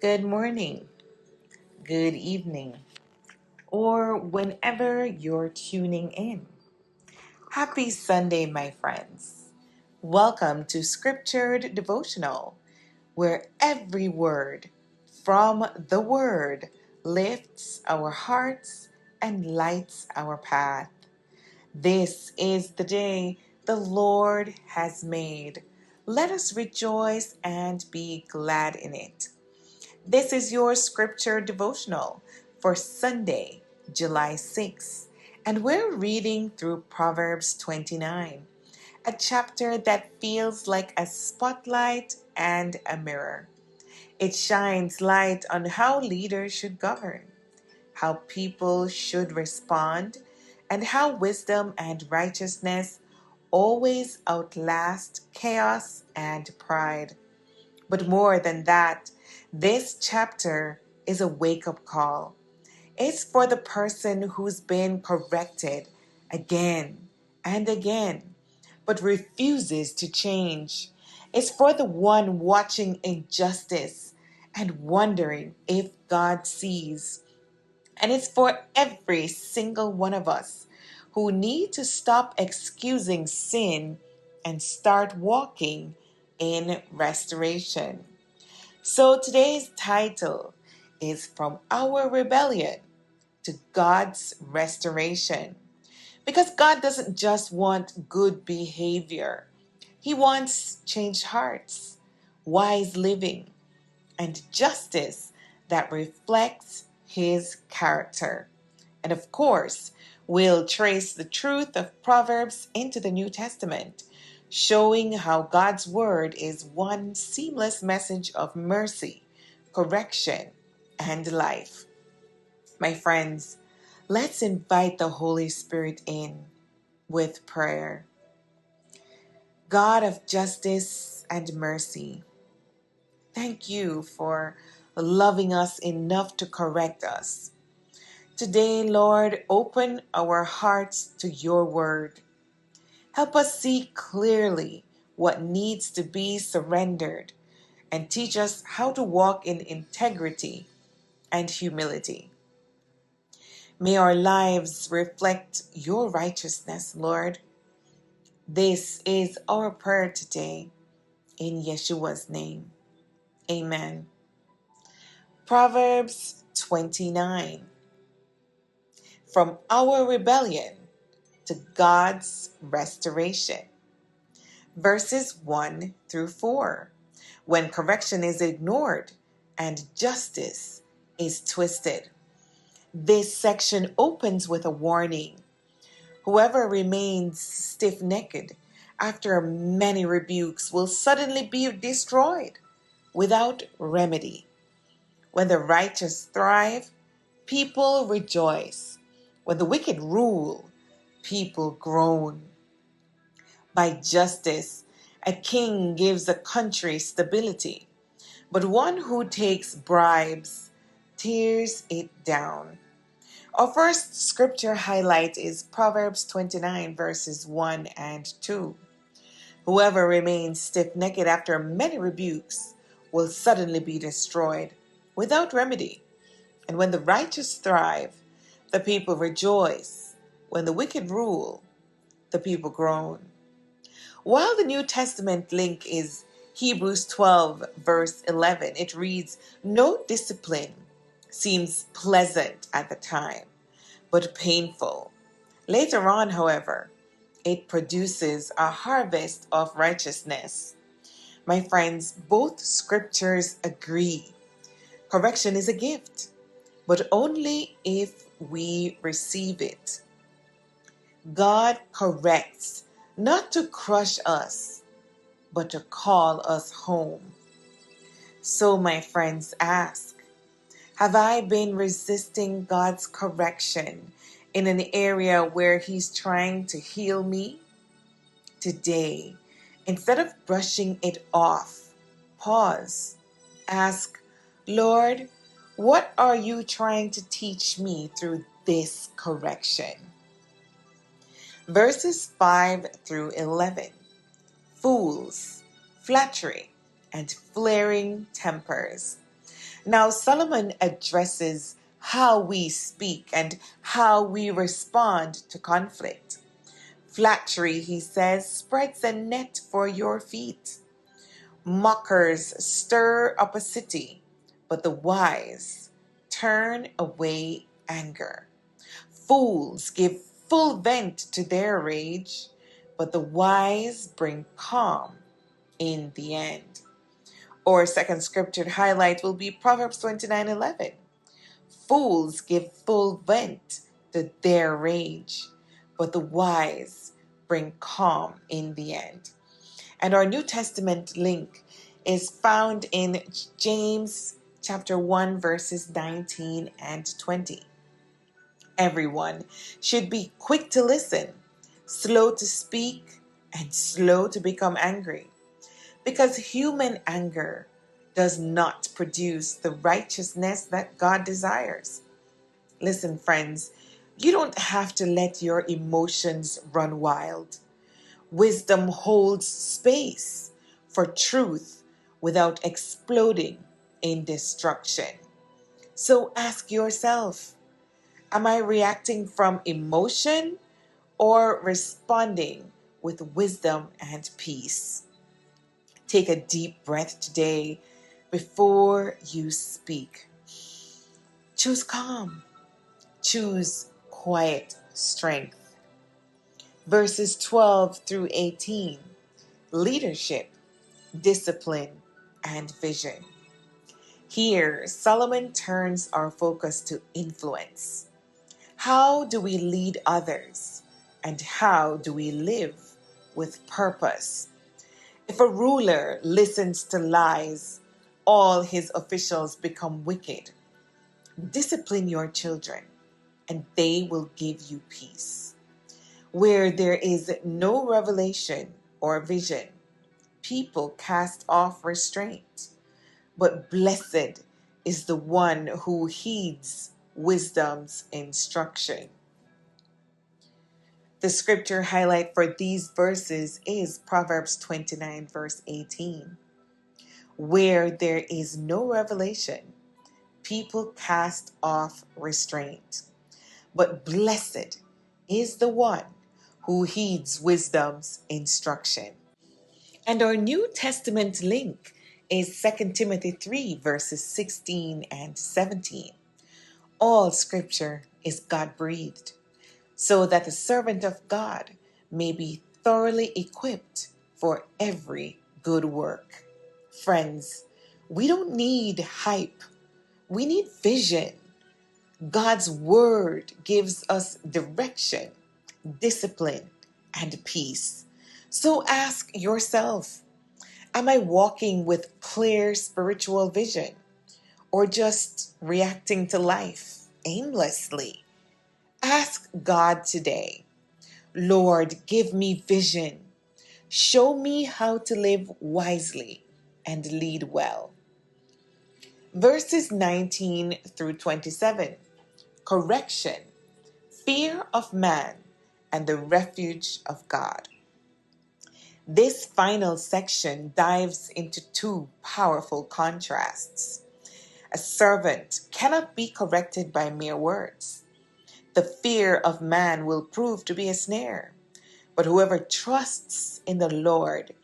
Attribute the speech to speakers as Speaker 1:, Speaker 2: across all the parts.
Speaker 1: Good morning, good evening, or whenever you're tuning in. Happy Sunday, my friends. Welcome to Scriptured Devotional, where every word from the Word lifts our hearts and lights our path. This is the day the Lord has made. Let us rejoice and be glad in it. This is your scripture devotional for Sunday, July 6th, and we're reading through Proverbs 29, a chapter that feels like a spotlight and a mirror. It shines light on how leaders should govern, how people should respond, and how wisdom and righteousness always outlast chaos and pride. But more than that, this chapter is a wake-up call. It's for the person who's been corrected again and again, but refuses to change. It's for the one watching injustice and wondering if God sees. And it's for every single one of us who need to stop excusing sin and start walking in restoration. So today's title is From Our Rebellion to God's Restoration. Because God doesn't just want good behavior, He wants changed hearts, wise living, and justice that reflects His character. And of course, we'll trace the truth of Proverbs into the New Testament, showing how God's Word is one seamless message of mercy, correction, and life. My friends, let's invite the Holy Spirit in with prayer. God of justice and mercy, thank you for loving us enough to correct us. Today, Lord, open our hearts to your word. Help us see clearly what needs to be surrendered and teach us how to walk in integrity and humility. May our lives reflect your righteousness, Lord. This is our prayer today in Yeshua's name. Amen. Proverbs 29. From our rebellion to God's restoration. Verses 1 through 4. When correction is ignored and justice is twisted. This section opens with a warning. Whoever remains stiff-necked after many rebukes will suddenly be destroyed without remedy. When the righteous thrive, people rejoice. When the wicked rule, people groan. By justice, a king gives a country stability, but one who takes bribes tears it down. Our first scripture highlight is Proverbs 29 verses 1 and 2. Whoever remains stiff-necked after many rebukes will suddenly be destroyed without remedy. And when the righteous thrive, the people rejoice. When the wicked rule, the people groan. While the New Testament link is Hebrews 12 verse 11, it reads, "No discipline seems pleasant at the time, but painful. Later on, however, it produces a harvest of righteousness." My friends, both scriptures agree. Correction is a gift, but only if we receive it. God corrects not to crush us, but to call us home. So, my friends, ask, have I been resisting God's correction in an area where He's trying to heal me? Today, instead of brushing it off, pause. Ask, Lord, what are you trying to teach me through this correction? Verses 5 through 11. Fools, flattery, and flaring tempers. Now, Solomon addresses how we speak and how we respond to conflict. Flattery, he says, spreads a net for your feet. Mockers stir up a city, but the wise turn away anger. Fools give full vent to their rage, but the wise bring calm in the end. Or second scripture highlight will be Proverbs 29:11. Fools give full vent to their rage, but the wise bring calm in the end. And our New Testament link is found in James chapter 1 verses 19 and 20. Everyone should be quick to listen, slow to speak, and slow to become angry, because human anger does not produce the righteousness that God desires. Listen, friends, you don't have to let your emotions run wild. Wisdom holds space for truth without exploding in destruction. So ask yourself, am I reacting from emotion or responding with wisdom and peace? Take a deep breath today before you speak. Choose calm. Choose quiet strength. Verses 12 through 18. Leadership, discipline, and vision. Here, Solomon turns our focus to influence. How do we lead others? And how do we live with purpose? If a ruler listens to lies, all his officials become wicked. Discipline your children, and they will give you peace. Where there is no revelation or vision, people cast off restraint. But blessed is the one who heeds wisdom's instruction. The scripture highlight for these verses is Proverbs 29, verse 18. Where there is no revelation, people cast off restraint. But blessed is the one who heeds wisdom's instruction. And our New Testament link is 2 Timothy 3, verses 16 and 17. All scripture is God-breathed, so that the servant of God may be thoroughly equipped for every good work. Friends, we don't need hype. We need vision. God's word gives us direction, discipline, and peace. So ask yourself, am I walking with clear spiritual vision or just reacting to life aimlessly? Ask God today, Lord, give me vision. Show me how to live wisely and lead well. Verses 19 through 27. Correction, fear of man, and the refuge of God. This final section dives into two powerful contrasts. A servant cannot be corrected by mere words. The fear of man will prove to be a snare, but whoever trusts in the Lord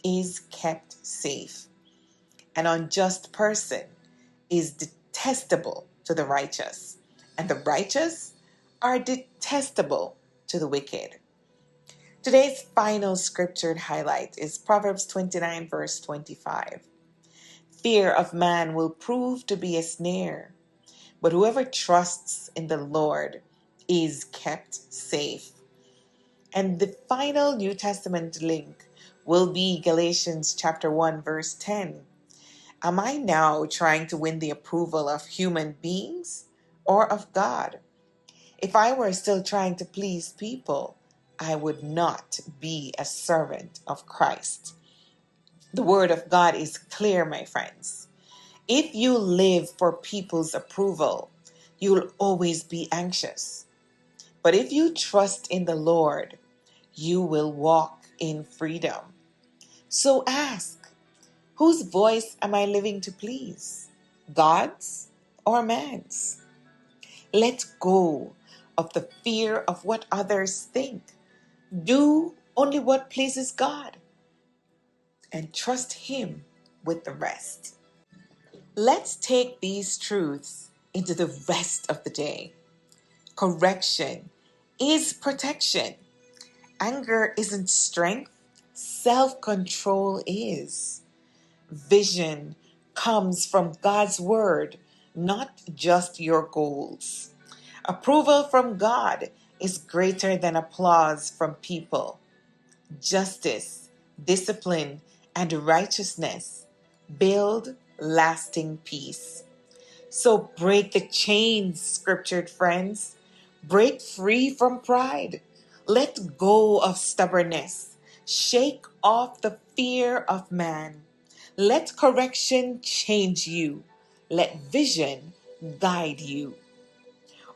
Speaker 1: is kept safe. An unjust person is detestable to the righteous, and the righteous are detestable to the wicked. Today's final scripture highlight is Proverbs 29, verse 25. Fear of man will prove to be a snare, but whoever trusts in the Lord is kept safe. And the final New Testament link will be Galatians chapter 1, verse 10. Am I now trying to win the approval of human beings or of God? If I were still trying to please people, I would not be a servant of Christ. The word of God is clear, my friends. If you live for people's approval, you'll always be anxious. But if you trust in the Lord, you will walk in freedom. So ask, whose voice am I living to please? God's or man's? Let go of the fear of what others think. Do only what pleases God and trust Him with the rest. Let's take these truths into the rest of the day. Correction is protection. Anger isn't strength, self-control is. Vision comes from God's word, not just your goals. Approval from God is greater than applause from people. Justice, discipline, and righteousness build lasting peace. So break the chains, scriptured friends. Break free from pride. Let go of stubbornness. Shake off the fear of man. Let correction change you. Let vision guide you.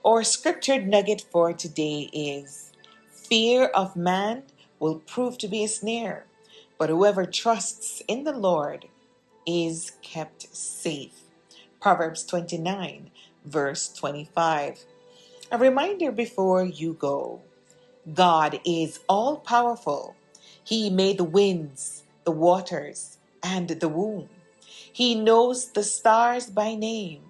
Speaker 1: Our scriptured nugget for today is: fear of man will prove to be a snare, but whoever trusts in the Lord is kept safe. Proverbs 29, verse 25. A reminder before you go: God is all powerful. He made the winds, the waters, and the womb. He knows the stars by name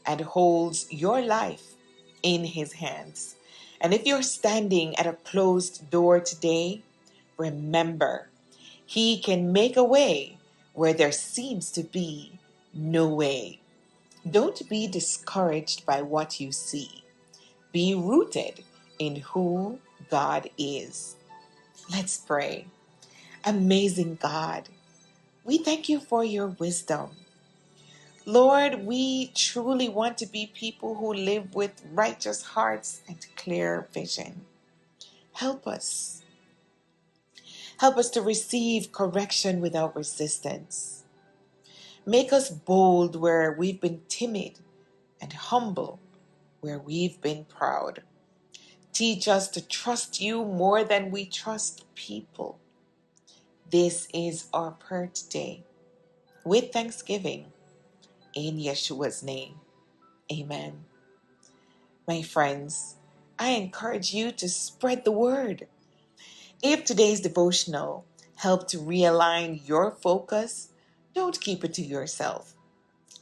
Speaker 1: and holds your life in His hands. And if you're standing at a closed door today, remember, He can make a way where there seems to be no way. Don't be discouraged by what you see. Be rooted in who God is. Let's pray. Amazing God, we thank you for your wisdom. Lord, we truly want to be people who live with righteous hearts and clear vision. Help us. Help us to receive correction without resistance. Make us bold where we've been timid and humble where we've been proud. Teach us to trust you more than we trust people. This is our prayer today with thanksgiving in Yeshua's name. Amen. My friends, I encourage you to spread the word. If today's devotional helped realign your focus, don't keep it to yourself.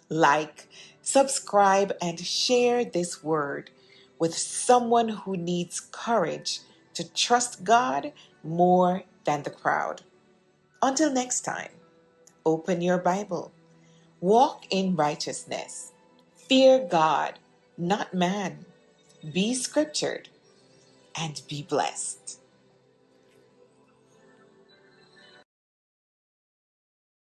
Speaker 1: Like, subscribe, and share this word with someone who needs courage to trust God more than the crowd. Until next time, open your Bible, walk in righteousness, fear God, not man, be scriptured, and be blessed.